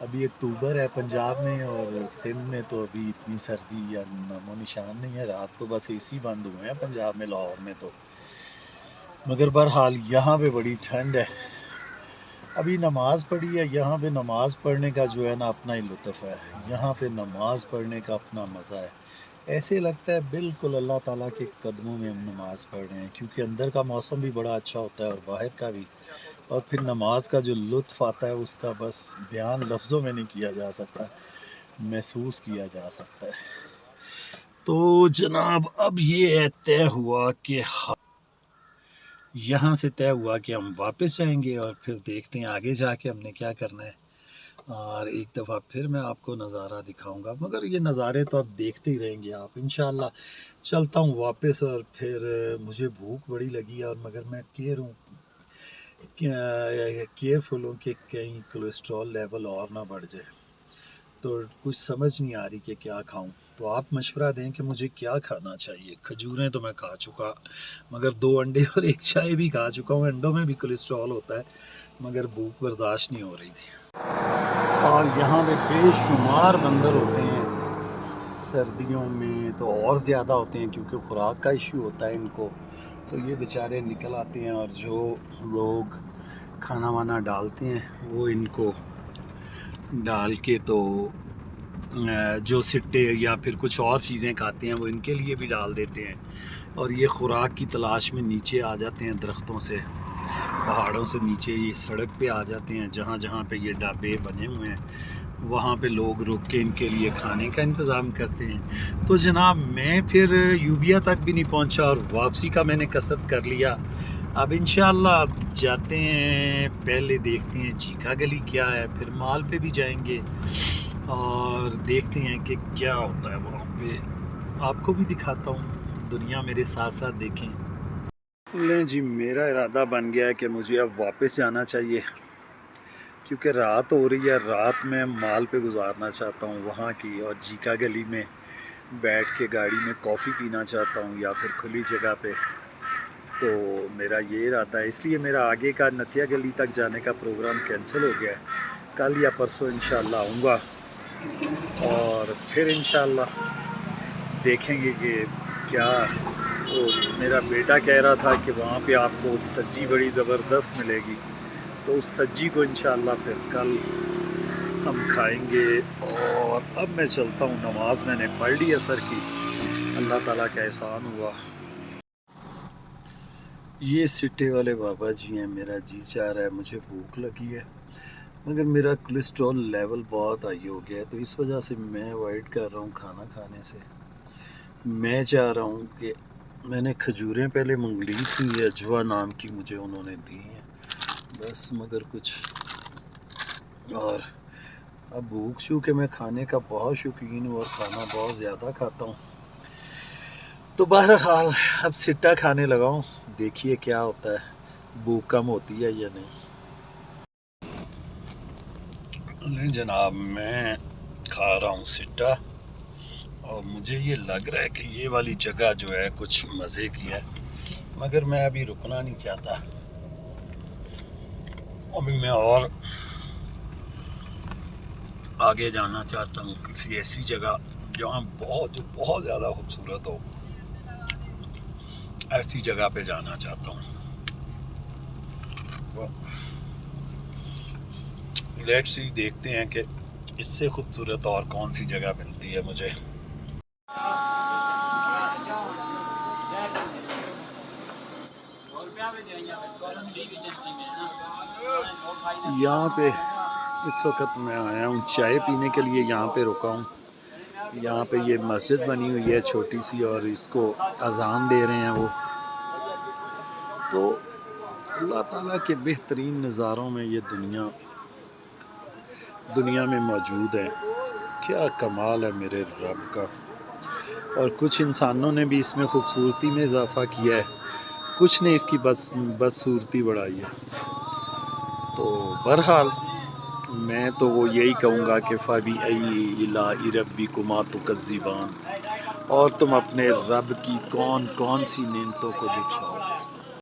ابھی اکتوبر ہے پنجاب میں، اور سندھ میں تو ابھی اتنی سردی یا نام و نشان نہیں ہے. رات کو بس اے سی بند ہوئے ہیں پنجاب میں، لاہور میں تو. مگر بہرحال یہاں پہ بڑی ٹھنڈ ہے. ابھی نماز پڑھی ہے. یہاں پہ نماز پڑھنے کا جو ہے نا اپنا ہی لطف ہے. یہاں پہ نماز پڑھنے کا اپنا مزہ ہے. ایسے لگتا ہے بالکل اللہ تعالیٰ کے قدموں میں ہم نماز پڑھ رہے ہیں، کیونکہ اندر کا موسم بھی بڑا اچھا ہوتا ہے اور باہر کا بھی. اور پھر نماز کا جو لطف آتا ہے اس کا بس بیان لفظوں میں نہیں کیا جا سکتا، محسوس کیا جا سکتا ہے. تو جناب اب یہ طے ہوا کہ یہاں سے طے ہوا کہ ہم واپس جائیں گے، اور پھر دیکھتے ہیں آگے جا کے ہم نے کیا کرنا ہے. اور ایک دفعہ پھر میں آپ کو نظارہ دکھاؤں گا، مگر یہ نظارے تو اب دیکھتے ہی رہیں گے آپ انشاءاللہ. چلتا ہوں واپس، اور پھر مجھے بھوک بڑی لگی ہے، اور مگر میں کیئرفل ہوں کہ کہیں کولیسٹرول لیول اور نہ بڑھ جائے. تو کچھ سمجھ نہیں آ رہی کہ کیا کھاؤں. تو آپ مشورہ دیں کہ مجھے کیا کھانا چاہیے. کھجوریں تو میں کھا چکا، مگر 2 انڈے اور 1 چائے بھی کھا چکا ہوں. انڈوں میں بھی کولیسٹرول ہوتا ہے، مگر بھوک برداشت نہیں ہو رہی تھی. اور یہاں پہ بے شمار بندر ہوتے ہیں. سردیوں میں تو اور زیادہ ہوتے ہیں کیونکہ خوراک کا ایشو ہوتا ہے ان کو. تو یہ بیچارے نکل آتے ہیں، اور جو لوگ کھانا وانا ڈالتے ہیں وہ ان کو ڈال کے تو جو سٹے یا پھر کچھ اور چیزیں کھاتے ہیں وہ ان کے لیے بھی ڈال دیتے ہیں. اور یہ خوراک کی تلاش میں نیچے آ جاتے ہیں درختوں سے، پہاڑوں سے نیچے یہ سڑک پہ آ جاتے ہیں. جہاں جہاں پہ یہ ڈھابے بنے ہوئے ہیں وہاں پہ لوگ رک کے ان کے لیے کھانے کا انتظام کرتے ہیں. تو جناب میں پھر یوبیا تک بھی نہیں پہنچا، اور واپسی کا میں نے قصد کر لیا. اب انشاءاللہ جاتے ہیں، پہلے دیکھتے ہیں چیکا گلی کیا ہے، پھر مال پہ بھی جائیں گے اور دیکھتے ہیں کہ کیا ہوتا ہے وہاں پہ. آپ کو بھی دکھاتا ہوں، دنیا میرے ساتھ ساتھ دیکھیں. لیں جی، میرا ارادہ بن گیا ہے کہ مجھے اب واپس جانا چاہیے، کیونکہ رات ہو رہی ہے. رات میں مال پہ گزارنا چاہتا ہوں وہاں کی، اور جیکا گلی میں بیٹھ کے گاڑی میں کافی پینا چاہتا ہوں، یا پھر کھلی جگہ پہ. تو میرا یہ ارادہ ہے، اس لیے میرا آگے کا نتیا گلی تک جانے کا پروگرام کینسل ہو گیا ہے. کل یا پرسوں انشاءاللہ آؤں گا، اور پھر انشاءاللہ دیکھیں گے کہ کیا. تو میرا بیٹا کہہ رہا تھا کہ وہاں پہ آپ کو سجی بڑی زبردست ملے گی، تو اس سجی کو انشاءاللہ پھر کل ہم کھائیں گے. اور اب میں چلتا ہوں، نماز میں نے پڑھ لی عصر کی، اللہ تعالیٰ کا احسان ہوا. یہ سٹے والے بابا جی ہیں. میرا جی چاہ رہا ہے، مجھے بھوک لگی ہے، مگر میرا کولیسٹرول لیول بہت ہائی ہو گیا ہے، تو اس وجہ سے میں اوائڈ کر رہا ہوں کھانا کھانے سے. میں چاہ رہا ہوں کہ میں نے کھجوریں پہلے منگ لی تھی، اجوا نام کی مجھے انہوں نے دی ہیں بس، مگر کچھ. اور اب بھوک چونکہ میں کھانے کا بہت شوقین ہوں اور کھانا بہت زیادہ کھاتا ہوں، تو بہرحال اب سٹا کھانے لگا ہوں. دیکھیے کیا ہوتا ہے، بھوک کم ہوتی ہے یا نہیں. جناب میں کھا رہا ہوں سٹا، اور مجھے یہ لگ رہا ہے کہ یہ والی جگہ جو ہے کچھ مزے کی ہے، مگر میں ابھی رکنا نہیں چاہتا. ابھی میں اور آگے جانا چاہتا ہوں کسی ایسی جگہ جہاں جو بہت زیادہ خوبصورت ہو. ایسی جگہ پہ جانا چاہتا ہوں. لیٹس سی، دیکھتے ہیں کہ اس سے خوبصورت اور کون سی جگہ ملتی ہے مجھے. یہاں پہ اس وقت میں آیا ہوں چائے پینے کے لیے، یہاں پہ رکا ہوں. یہاں پہ یہ مسجد بنی ہوئی ہے چھوٹی سی، اور اس کو اذان دے رہے ہیں وہ. تو اللہ تعالیٰ کے بہترین نظاروں میں یہ دنیا میں موجود ہے. کیا کمال ہے میرے رب کا. اور کچھ انسانوں نے بھی اس میں خوبصورتی میں اضافہ کیا ہے، کچھ نے اس کی بدصورتی بڑھائی ہے. تو بہرحال میں تو وہ یہی کہوں گا کہ فَبِأَيِّ آلَاءِ رَبِّكُمَا تُكَذِّبَانِ، اور تم اپنے رب کی کون کون سی نعمتوں کو جھٹلاؤ.